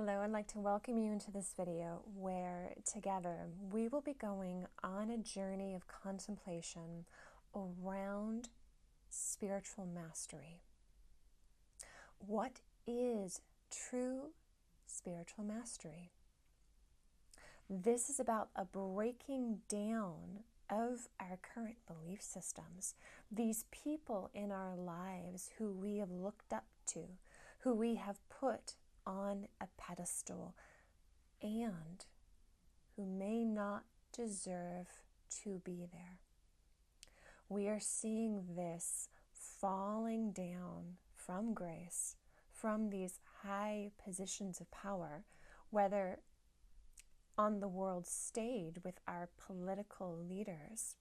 Hello, I'd like to welcome you into this video where together we will be going on a journey of contemplation around spiritual mastery. What is true spiritual mastery? This is about a breaking down of our current belief systems, these people in our lives who we have looked up to, who we have put on a pedestal, and who may not deserve to be there. We are seeing this falling down from grace, from these high positions of power, whether on the world stage with our political leaders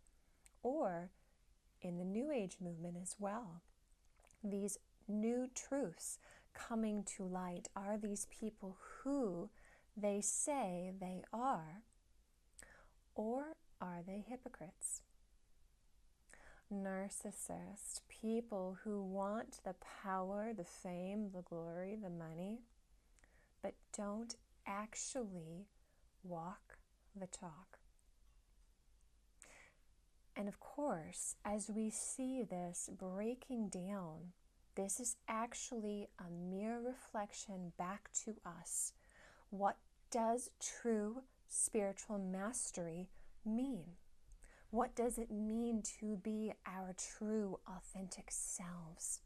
or in the New Age movement as well. These new truths coming to light are these people who they say they are, or are they hypocrites? Narcissists, people who want the power, the fame, the glory, the money, but don't actually walk the talk. And of course, as we see this breaking down, this is actually a mere reflection back to us. What does true spiritual mastery mean? What does it mean to be our true, authentic selves?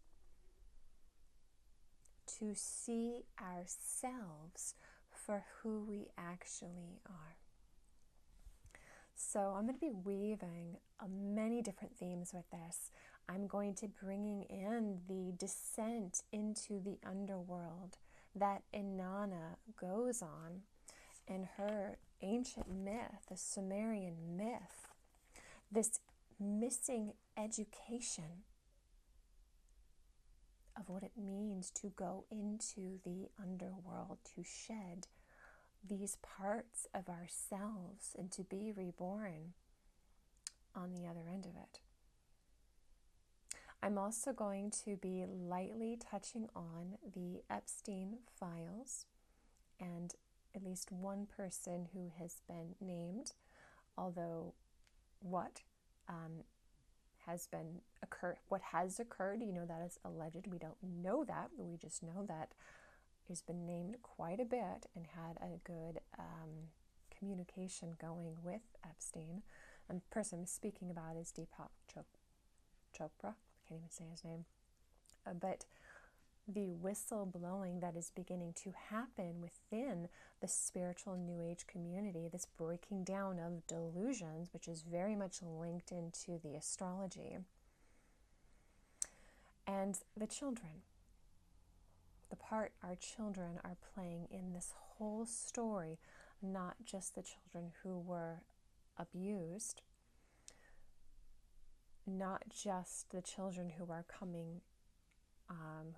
To see ourselves for who we actually are. So I'm going to be weaving many different themes with this. I'm going to bringing in the descent into the underworld that Inanna goes on in her ancient myth, the Sumerian myth, this missing education of what it means to go into the underworld, to shed these parts of ourselves and to be reborn on the other end of it. I'm also going to be lightly touching on the Epstein Files and at least one person who has been named, although what has occurred, that is alleged. We don't know that, but we just know that he's been named quite a bit and had a good communication going with Epstein. And the person I'm speaking about is Deepak Chopra. I can't even say his name. But the whistleblowing that is beginning to happen within the spiritual New Age community, this breaking down of delusions, which is very much linked into the astrology, and the children. The part our children are playing in this whole story, not just the children who were abused, not just the children who are coming,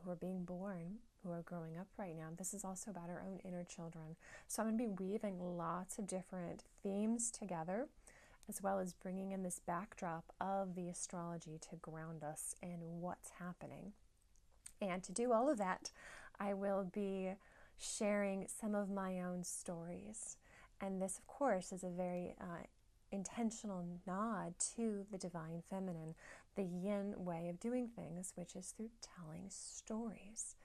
who are being born, who are growing up right now. This is also about our own inner children. So I'm going to be weaving lots of different themes together, as well as bringing in this backdrop of the astrology to ground us in what's happening. And to do all of that, I will be sharing some of my own stories. And this, of course, is a very intentional nod to the divine feminine, the yin way of doing things, which is through telling stories,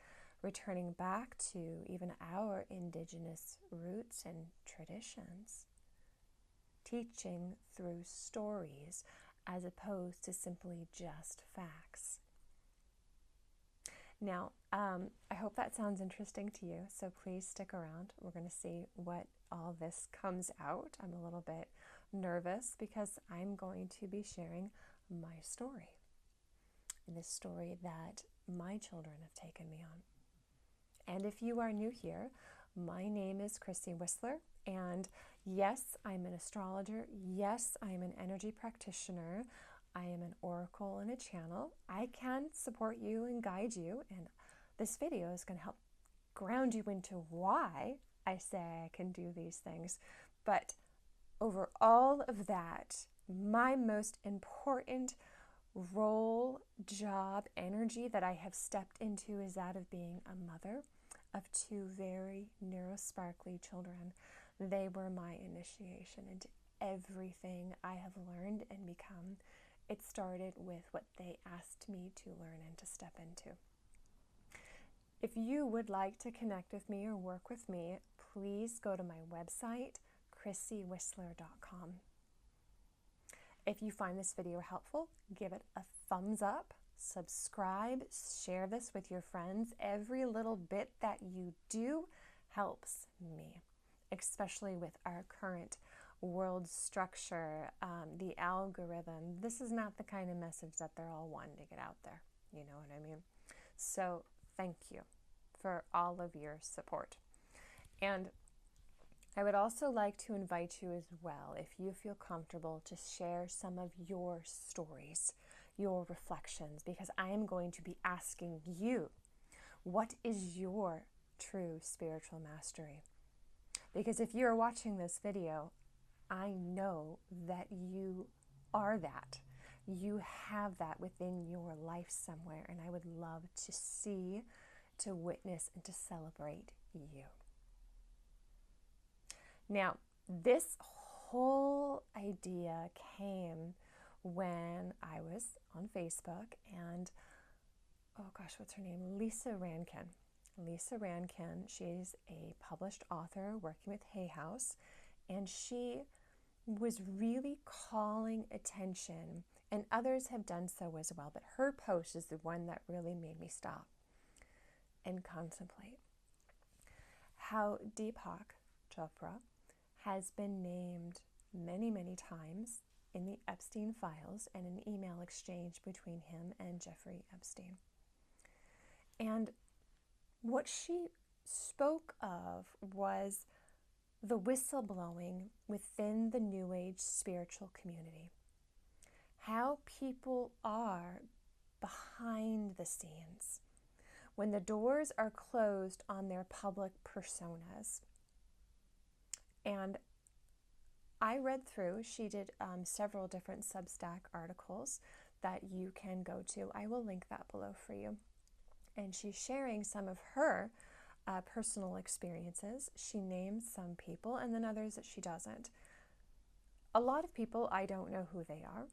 returning back to even our indigenous roots and traditions, teaching through stories as opposed to simply just facts. Now, I hope that sounds interesting to you, so please stick around. We're going to see what all this comes out. I'm a little bit nervous because I'm going to be sharing my story, this story that my children have taken me on. And if you are new here, my name is Christy Whistler, and yes, I'm an astrologer. Yes, I am an energy practitioner. I am an oracle and a channel. I can support you and guide you, and this video is going to help ground you into why I say I can do these things. But over all of that, my most important role, job, energy that I have stepped into is that of being a mother, of two very neurosparkly children. They were my initiation into everything I have learned and become. It started with what they asked me to learn and to step into. If you would like to connect with me or work with me, please go to my website, chrissywhistler.com. If you find this video helpful, give it a thumbs up, subscribe, share this with your friends. Every little bit that you do helps me, especially with our current world structure, the algorithm. This is not the kind of message that they're all wanting to get out there. You know what I mean? So thank you for all of your support. And I would also like to invite you as well, if you feel comfortable, to share some of your stories, your reflections, because I am going to be asking you, what is your true spiritual mastery? Because if you're watching this video, I know that you are that. You have that within your life somewhere, and I would love to see, to witness, and to celebrate you. Now, this whole idea came when I was on Facebook and, oh gosh, what's her name? Lisa Rankin. Lisa Rankin, she's a published author working with Hay House, and she was really calling attention, and others have done so as well, but her post is the one that really made me stop and contemplate how Deepak Chopra has been named many, many times in the Epstein Files and an email exchange between him and Jeffrey Epstein. And what she spoke of was the whistleblowing within the New Age spiritual community. How people are behind the scenes when the doors are closed on their public personas. And I read through, she did several different Substack articles that you can go to. I will link that below for you. And she's sharing some of her personal experiences. She names some people and then others that she doesn't. A lot of people, I don't know who they are,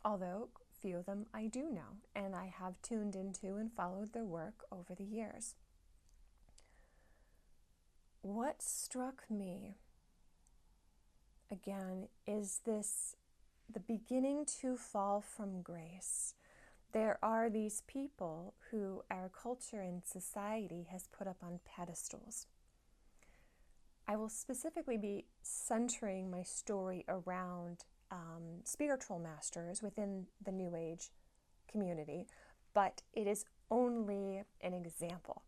although few of them I do know, and I have tuned into and followed their work over the years. What struck me, again, is this the beginning to fall from grace. There are these people who our culture and society has put up on pedestals. I will specifically be centering my story around spiritual masters within the New Age community, but it is only an example.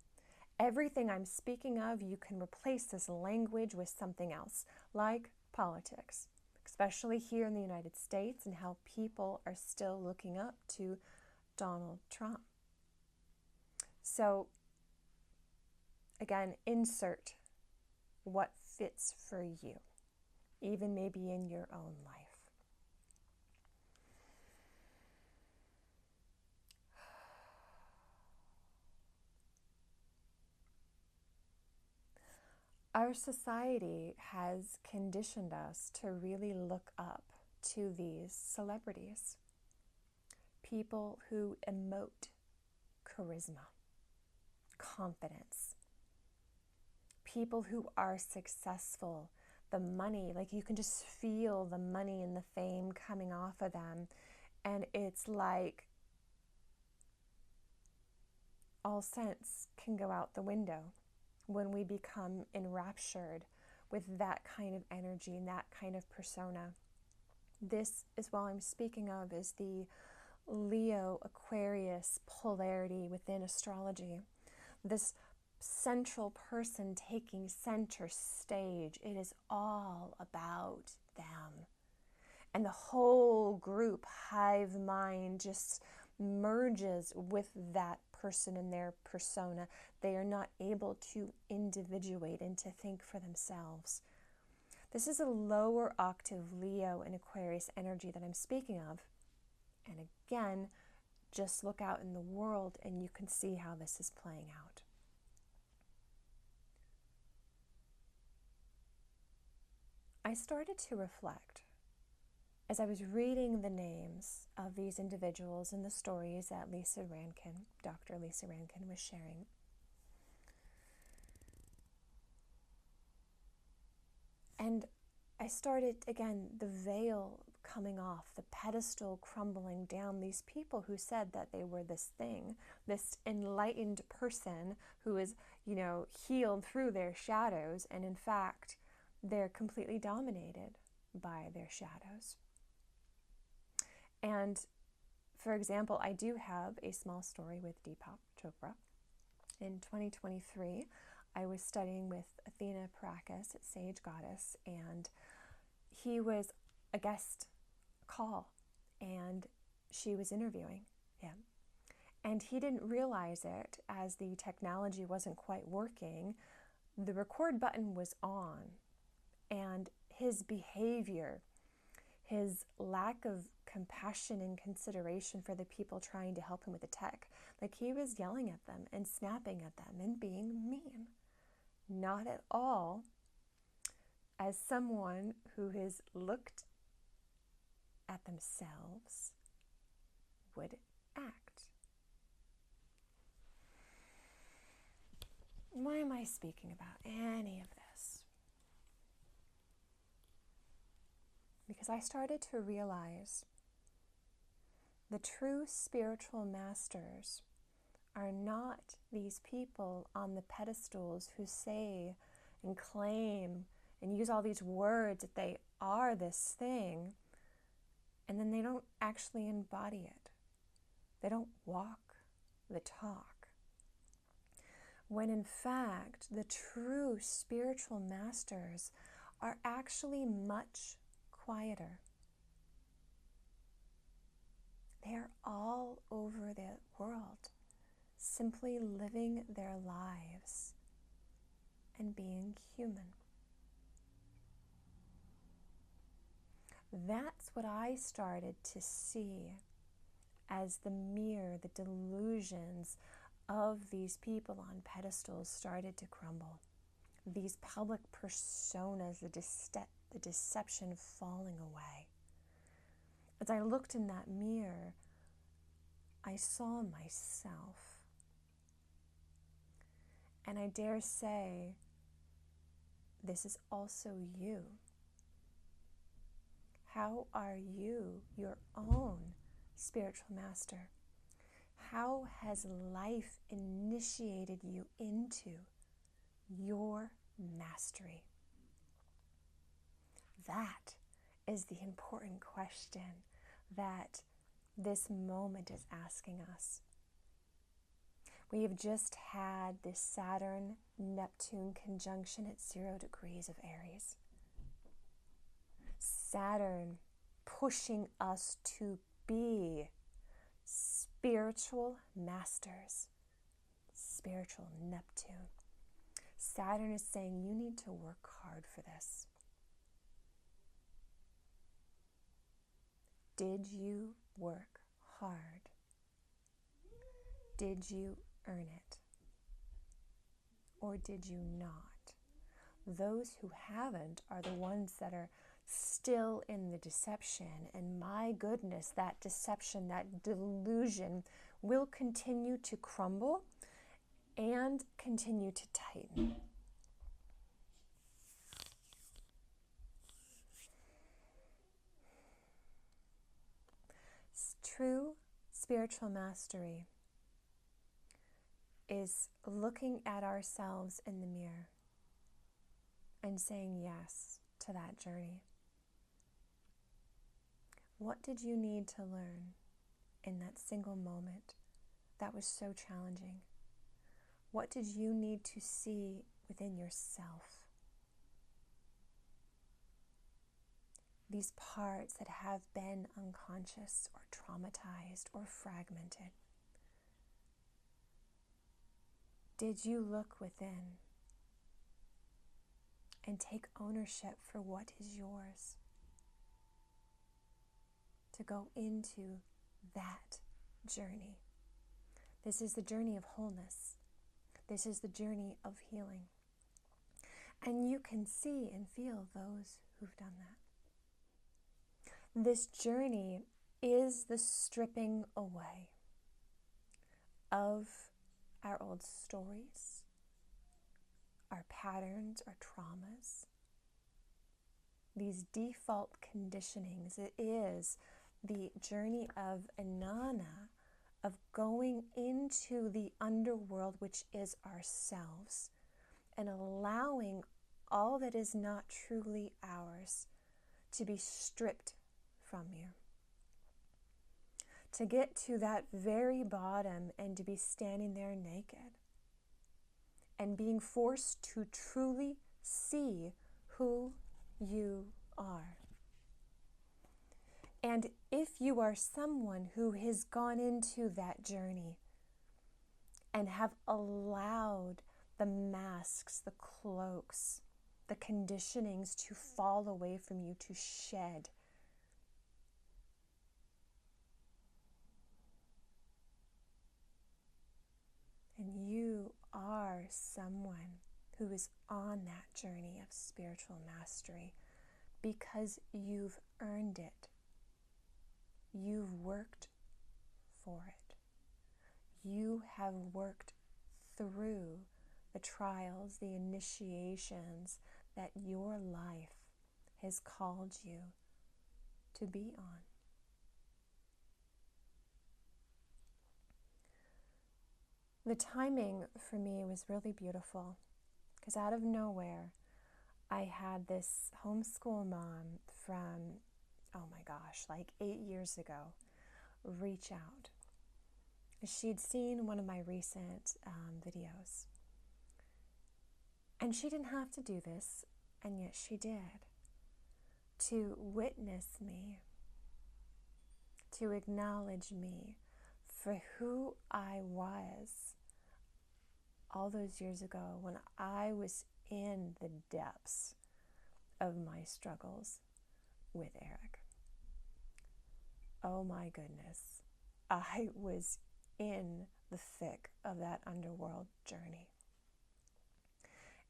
Everything I'm speaking of, you can replace this language with something else, like politics, especially here in the United States, and how people are still looking up to Donald Trump. So, again, insert what fits for you, even maybe in your own life. Our society has conditioned us to really look up to these celebrities, people who emote charisma, confidence, people who are successful, the money, like you can just feel the money and the fame coming off of them, and it's like all sense can go out the window when we become enraptured with that kind of energy and that kind of persona. This is what I'm speaking of, is the Leo Aquarius polarity within astrology. This central person taking center stage. It is all about them. And the whole group, hive mind, just merges with that person and their persona. They are not able to individuate and to think for themselves. This is a lower octave Leo and Aquarius energy that I'm speaking of. And again, just look out in the world and you can see how this is playing out. I started to reflect as I was reading the names of these individuals and the stories that Dr. Lisa Rankin was sharing. And I started, again, the veil coming off, the pedestal crumbling down, these people who said that they were this thing, this enlightened person who is, healed through their shadows, and in fact, they're completely dominated by their shadows. And for example, I do have a small story with Deepak Chopra. In 2023, I was studying with Athena Parakis at Sage Goddess, and he was a guest call, and she was interviewing him. And he didn't realize it, as the technology wasn't quite working. The record button was on, and his behavior, his lack of compassion and consideration for the people trying to help him with the tech, like he was yelling at them and snapping at them and being mean. Not at all as someone who has looked at themselves would act. Why am I speaking about any of this? Because I started to realize the true spiritual masters are not these people on the pedestals who say and claim and use all these words that they are this thing, and then they don't actually embody it. They don't walk the talk. When in fact, the true spiritual masters are actually much quieter. They are all over the world, simply living their lives and being human. That's what I started to see as the mirror, the delusions of these people on pedestals started to crumble. These public personas, the deception falling away. As I looked in that mirror, I saw myself. And I dare say, this is also you. How are you, your own spiritual master? How has life initiated you into your mastery? That is the important question that this moment is asking us. We have just had this Saturn-Neptune conjunction at 0 degrees of Aries. Saturn pushing us to be spiritual masters, spiritual Neptune. Saturn is saying you need to work hard for this. Did you work hard? Did you earn it? Or did you not? Those who haven't are the ones that are still in the deception, and my goodness, that deception, that delusion will continue to crumble and continue to tighten. True spiritual mastery is looking at ourselves in the mirror and saying yes to that journey. What did you need to learn in that single moment that was so challenging? What did you need to see within yourself? These parts that have been unconscious or traumatized or fragmented. Did you look within and take ownership for what is yours? To go into that journey. This is the journey of wholeness. This is the journey of healing. And you can see and feel those who've done that. This journey is the stripping away of our old stories, our patterns, our traumas, these default conditionings. It is the journey of Inanna, of going into the underworld, which is ourselves, and allowing all that is not truly ours to be stripped from you. To get to that very bottom and to be standing there naked and being forced to truly see who you are. And if you are someone who has gone into that journey and have allowed the masks, the cloaks, the conditionings to fall away from you, to shed, and you are someone who is on that journey of spiritual mastery because you've earned it. You've worked for it. You have worked through the trials, the initiations that your life has called you to be on. The timing for me was really beautiful because out of nowhere, I had this homeschool mom from, oh my gosh, like 8 years ago, reach out. She'd seen one of my recent videos. And she didn't have to do this, and yet she did. To witness me, to acknowledge me for who I was all those years ago when I was in the depths of my struggles with Eric. Oh my goodness, I was in the thick of that underworld journey.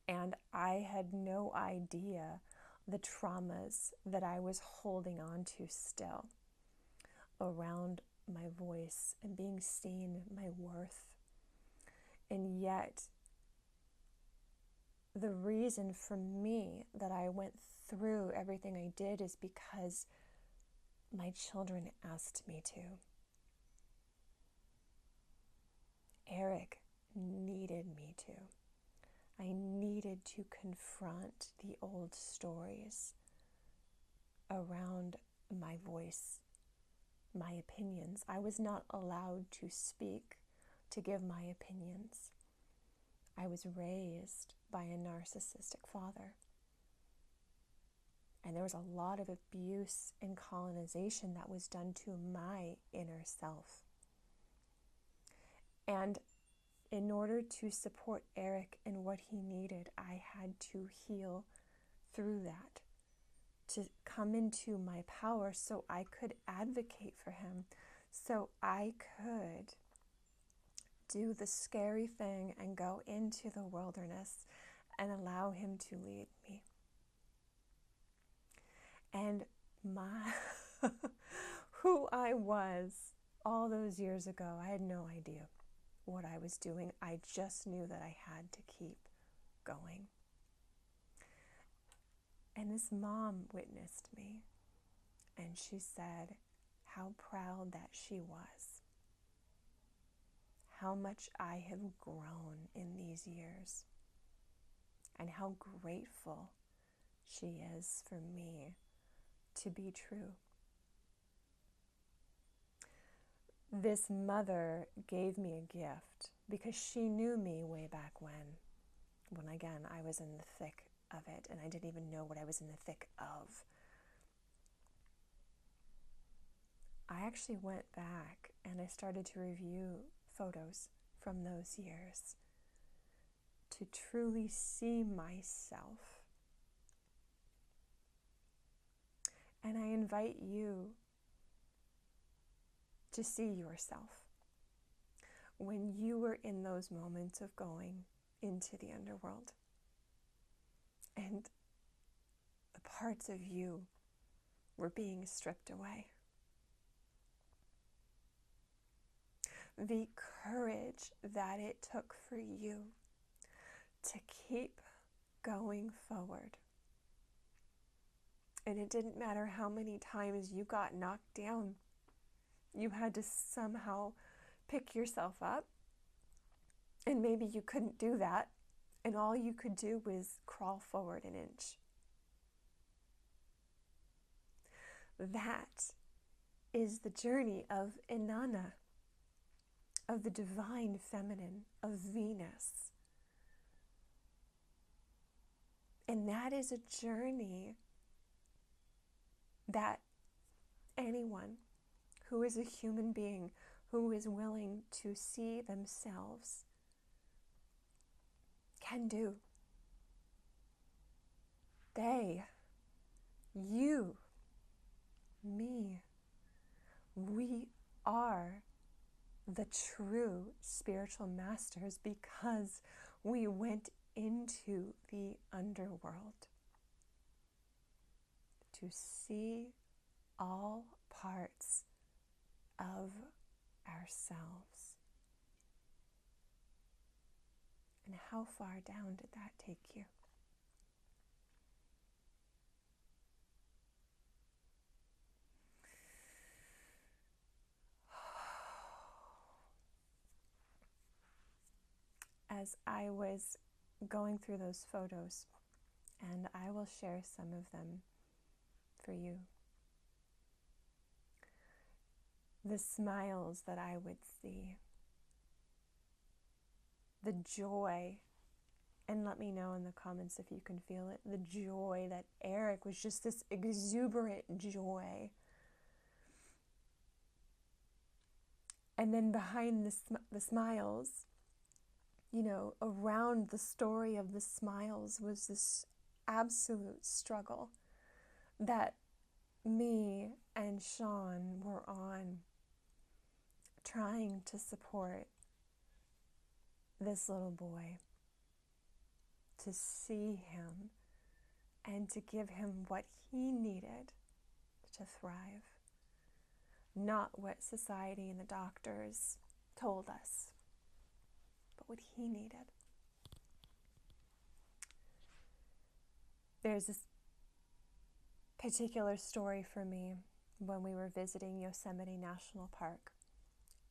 And I had no idea the traumas that I was holding on to still around my voice and being seen, my worth. And yet, the reason for me that I went through everything I did is because my children asked me to. Eric needed me to. I needed to confront the old stories around my voice, my opinions. I was not allowed to speak, to give my opinions. I was raised by a narcissistic father. And there was a lot of abuse and colonization that was done to my inner self. And in order to support Eric in what he needed, I had to heal through that, to come into my power so I could advocate for him, so I could do the scary thing and go into the wilderness and allow him to lead me. And who I was all those years ago, I had no idea what I was doing. I just knew that I had to keep going. And this mom witnessed me, and she said how proud that she was, how much I have grown in these years, and how grateful she is for me to be true. This mother gave me a gift because she knew me way back when again I was in the thick of it and I didn't even know what I was in the thick of. I actually went back and I started to review photos from those years to truly see myself. And I invite you to see yourself when you were in those moments of going into the underworld. And the parts of you were being stripped away. The courage that it took for you to keep going forward. And it didn't matter how many times you got knocked down. You had to somehow pick yourself up. And maybe you couldn't do that. And all you could do was crawl forward an inch. That is the journey of Inanna, of the divine feminine, of Venus. And that is a journey that anyone who is a human being, who is willing to see themselves, can do. They, you, me, we are the true spiritual masters because we went into the underworld to see all parts of ourselves. And how far down did that take you? As I was going through those photos, and I will share some of them for you, the smiles that I would see, the joy, and let me know in the comments if you can feel it, the joy that Eric was just this exuberant joy. And then behind the smiles, you know, around the story of the smiles was this absolute struggle that me and Sean were on, trying to support this little boy, to see him and to give him what he needed to thrive, not what society and the doctors told us, but what he needed. There's this particular story for me when we were visiting Yosemite National Park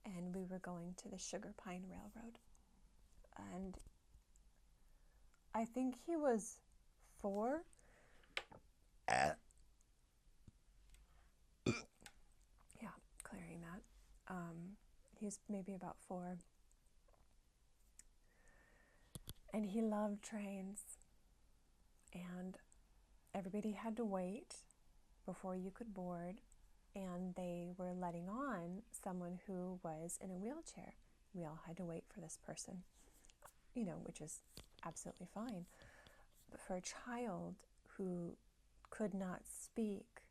and we were going to the Sugar Pine Railroad. And I think he was 4. Yeah, clearing that. He's maybe about 4. And he loved trains. And everybody had to wait before you could board. And they were letting on someone who was in a wheelchair. We all had to wait for this person, you know, which is absolutely fine. But for a child who could not speak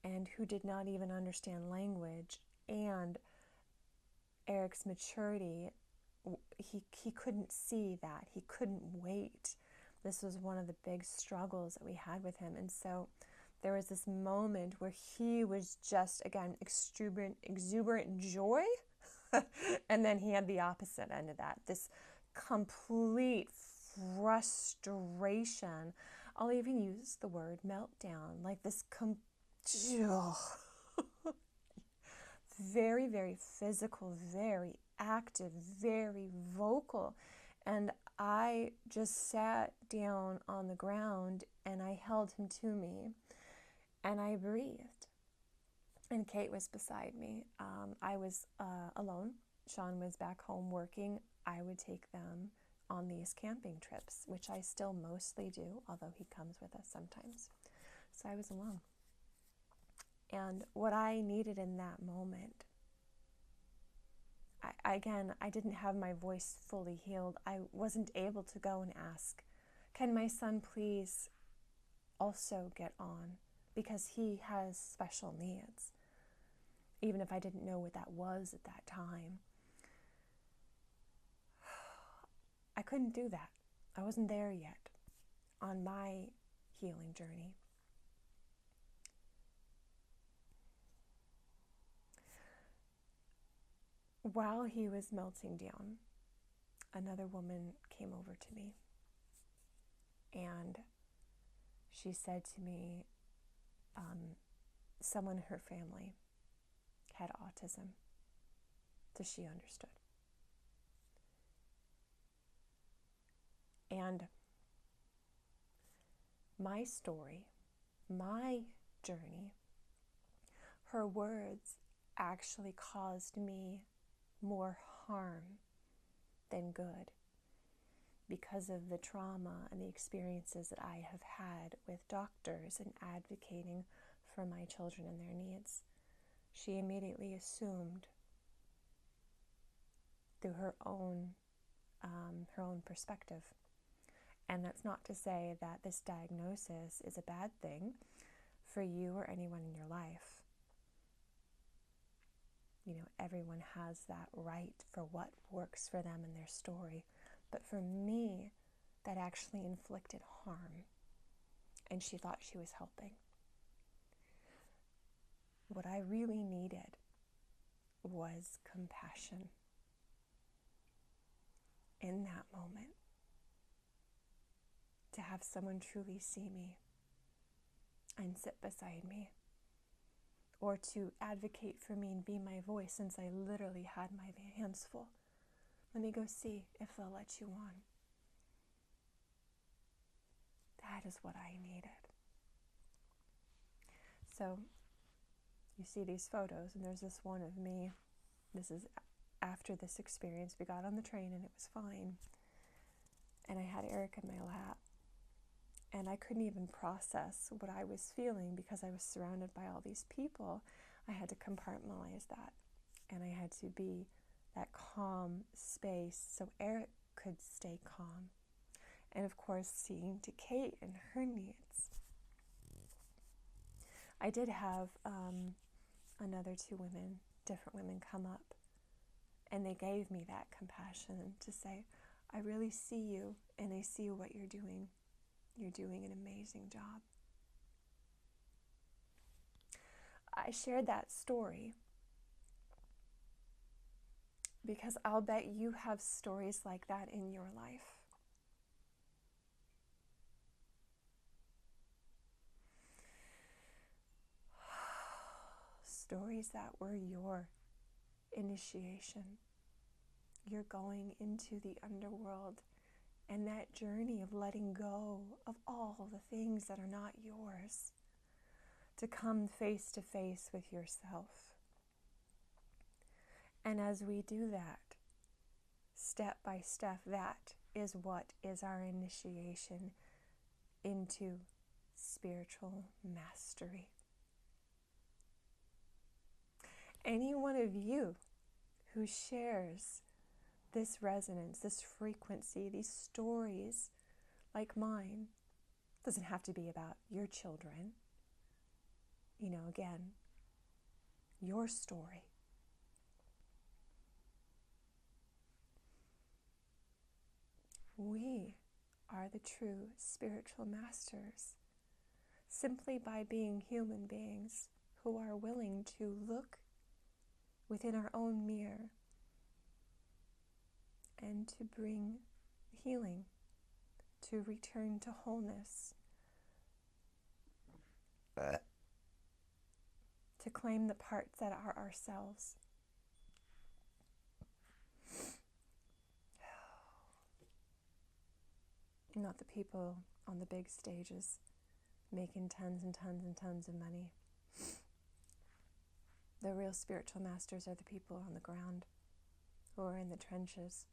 and who did not even understand language, and Eric's maturity, he couldn't see that. He couldn't wait. This was one of the big struggles that we had with him. And so there was this moment where he was just, again, exuberant joy. And then he had the opposite end of that, this complete frustration. I'll even use the word meltdown, like this very, very physical, very active, very vocal. And I just sat down on the ground and I held him to me and I breathed. And Kate was beside me. I was alone. Sean was back home working. I would take them on these camping trips, which I still mostly do, although he comes with us sometimes. So I was alone. And what I needed in that moment, I didn't have my voice fully healed. I wasn't able to go and ask, can my son please also get on? Because he has special needs, even if I didn't know what that was at that time. I couldn't do that. I wasn't there yet on my healing journey. while he was melting down, another woman came over to me, and she said to me, someone in her family had autism, so she understood. And my story, my journey, her words actually caused me more harm than good because of the trauma and the experiences that I have had with doctors and advocating for my children and their needs. She immediately assumed through her own perspective. And that's not to say that this diagnosis is a bad thing for you or anyone in your life. You know, everyone has that right for what works for them in their story. But for me, that actually inflicted harm. And she thought she was helping. What I really needed was compassion in that moment. To have someone truly see me and sit beside me, or to advocate for me and be my voice, since I literally had my hands full. Let me go see if they'll let you on. That is what I needed. So you see these photos, and there's this one of me. This is after this experience. We got on the train and it was fine. And I had Eric in my lap. And I couldn't even process what I was feeling because I was surrounded by all these people. I had to compartmentalize that. And I had to be that calm space so Eric could stay calm. And of course, seeing to Kate and her needs. I did have another two women, different women, come up. And they gave me that compassion to say, I really see you and I see what you're doing. You're doing an amazing job. I shared that story because I'll bet you have stories like that in your life. Stories that were your initiation. You're going into the underworld. And that journey of letting go of all the things that are not yours, to come face to face with yourself. And as we do that, step by step, that is what is our initiation into spiritual mastery. Any one of you who shares this resonance, this frequency, these stories like mine, doesn't have to be about your children. You know, again, your story. We are the true spiritual masters simply by being human beings who are willing to look within our own mirror and to bring healing, to return to wholeness, to claim the parts that are ourselves. Not the people on the big stages making tons and tons and tons of money. The real spiritual masters are the people on the ground who are in the trenches,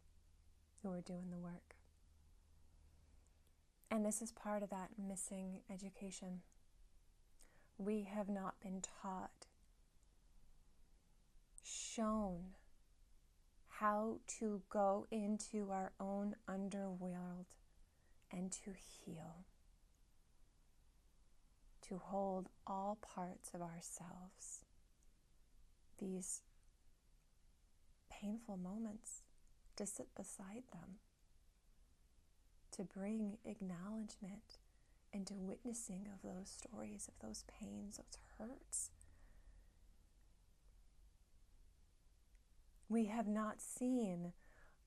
who are doing the work. And this is part of that missing education. We have not been taught, shown how to go into our own underworld and to heal, to hold all parts of ourselves, these painful moments, to sit beside them, to bring acknowledgement into witnessing of those stories, of those pains, those hurts. We have not seen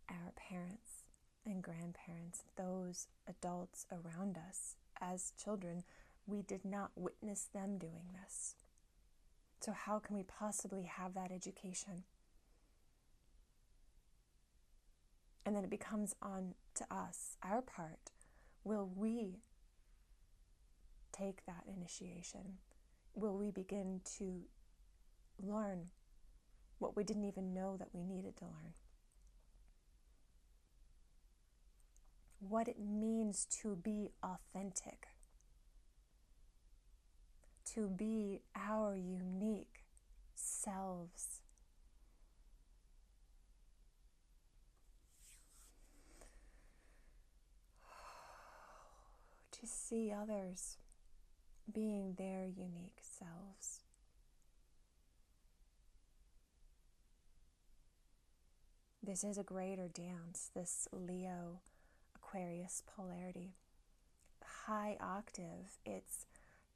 our parents and grandparents, those adults around us as children. We did not witness them doing this. So how can we possibly have that education? And then it becomes on to us, our part. Will we take that initiation? Will we begin to learn what we didn't even know that we needed to learn? What it means to be authentic, to be our unique selves. To see others being their unique selves. This is a greater dance, this Leo Aquarius polarity. High octave, it's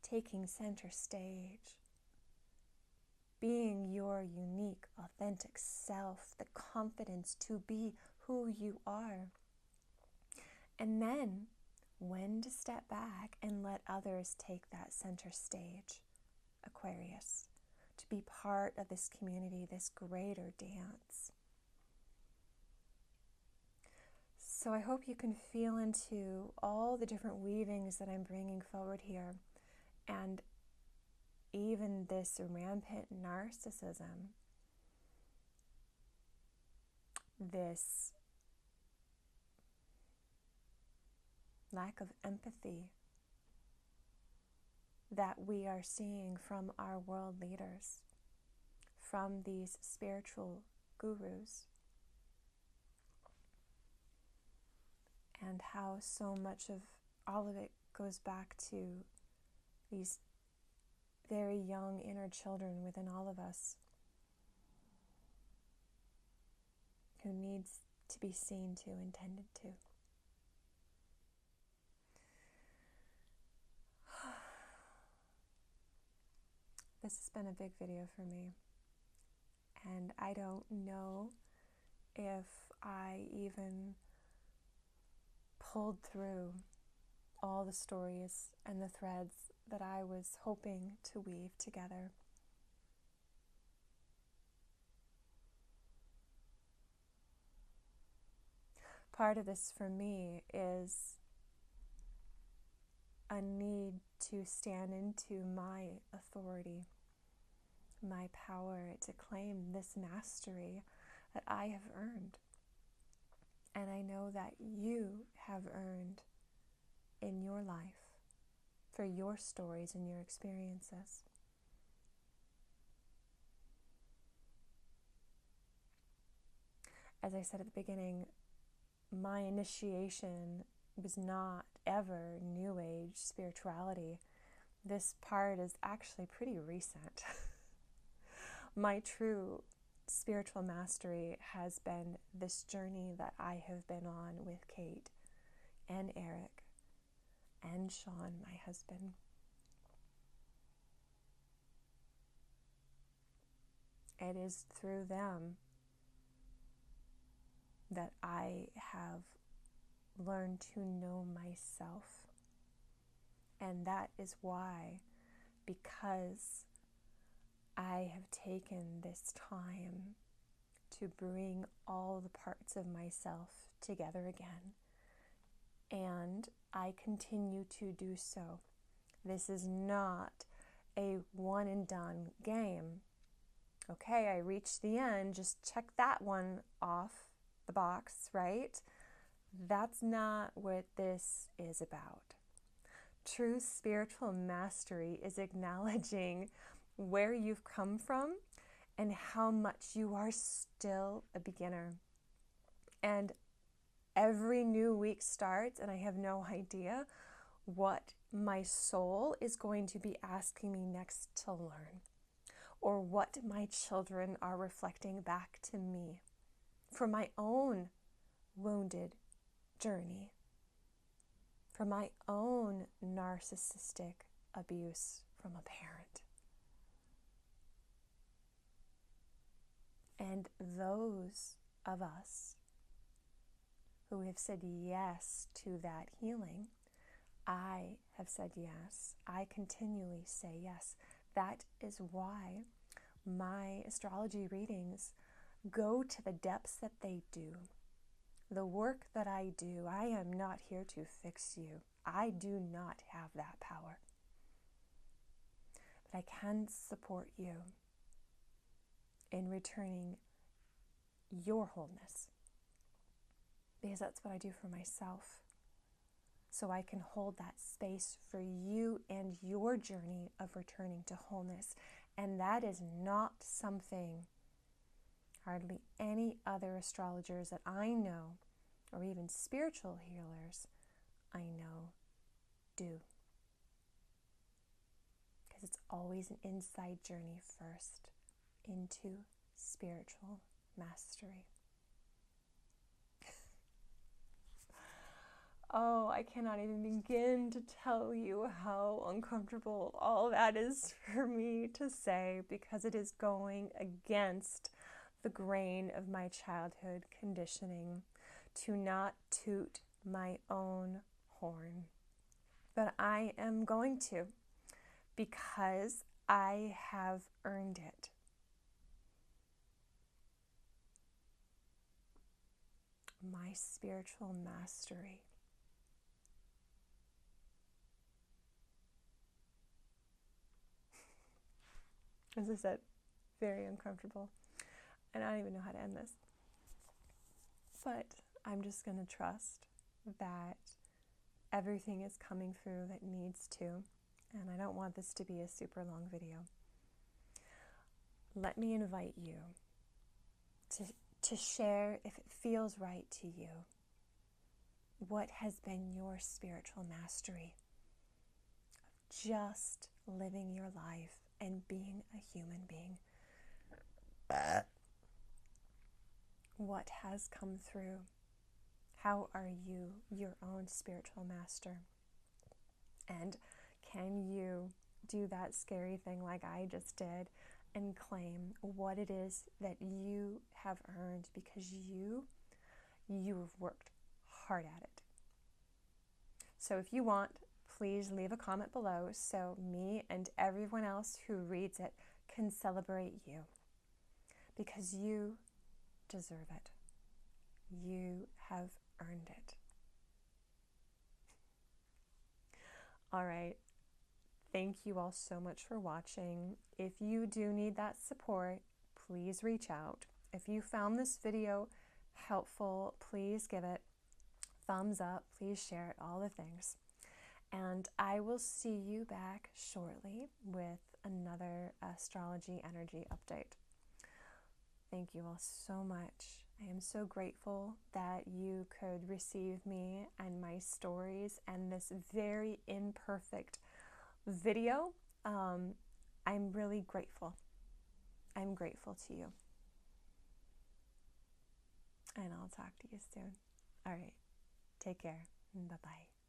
taking center stage, being your unique, authentic self, the confidence to be who you are. And then when to step back and let others take that center stage, Aquarius, to be part of this community, this greater dance. So I hope you can feel into all the different weavings that I'm bringing forward here, and even this rampant narcissism, this lack of empathy that we are seeing from our world leaders, from these spiritual gurus, and how so much of all of it goes back to these very young inner children within all of us who needs to be seen to and tended to. This has been a big video for me, and I don't know if I even pulled through all the stories and the threads that I was hoping to weave together. Part of this for me is a need to stand into my authority, my power to claim this mastery that I have earned. And I know that you have earned in your life for your stories and your experiences. As I said at the beginning, my initiation was not ever New Age spirituality. This part is actually pretty recent. My true spiritual mastery has been this journey that I have been on with Kate and Eric and Sean, my husband. It is through them that I have learned to know myself. And that is why, because I have taken this time to bring all the parts of myself together again, and I continue to do so. This is not a one and done game. Okay, I reached the end, just check that one off the box, right? That's not what this is about. True spiritual mastery is acknowledging where you've come from and how much you are still a beginner. And every new week starts, and I have no idea what my soul is going to be asking me next to learn, or what my children are reflecting back to me for my own wounded journey, for my own narcissistic abuse from a parent. And those of us who have said yes to that healing, I have said yes. I continually say yes. That is why my astrology readings go to the depths that they do. The work that I do, I am not here to fix you. I do not have that power. But I can support you in returning your wholeness, because that's what I do for myself. So I can hold that space for you and your journey of returning to wholeness. And that is not something hardly any other astrologers that I know, or even spiritual healers I know, do. Because it's always an inside journey first into spiritual mastery. Oh, I cannot even begin to tell you how uncomfortable all that is for me to say, because it is going against the grain of my childhood conditioning to not toot my own horn. But I am going to, because I have earned it. My spiritual mastery. As I said, very uncomfortable. And I don't even know how to end this. But I'm just going to trust that everything is coming through that needs to. And I don't want this to be a super long video. Let me invite you to share, if it feels right to you, what has been your spiritual mastery of just living your life and being a human being. What has come through? How are you your own spiritual master? And can you do that scary thing like I just did and claim what it is that you have earned, because you have worked hard at it? So if you want, please leave a comment below so me and everyone else who reads it can celebrate you, because you deserve it. You have earned it. All right. Thank you all so much for watching. If you do need that support, please reach out. If you found this video helpful, please give it thumbs up. Please share it, all the things. And I will see you back shortly with another astrology energy update. Thank you all so much. I am so grateful that you could receive me and my stories and this very imperfect video. I'm really grateful. I'm grateful to you. And I'll talk to you soon. All right. Take care. Bye-bye.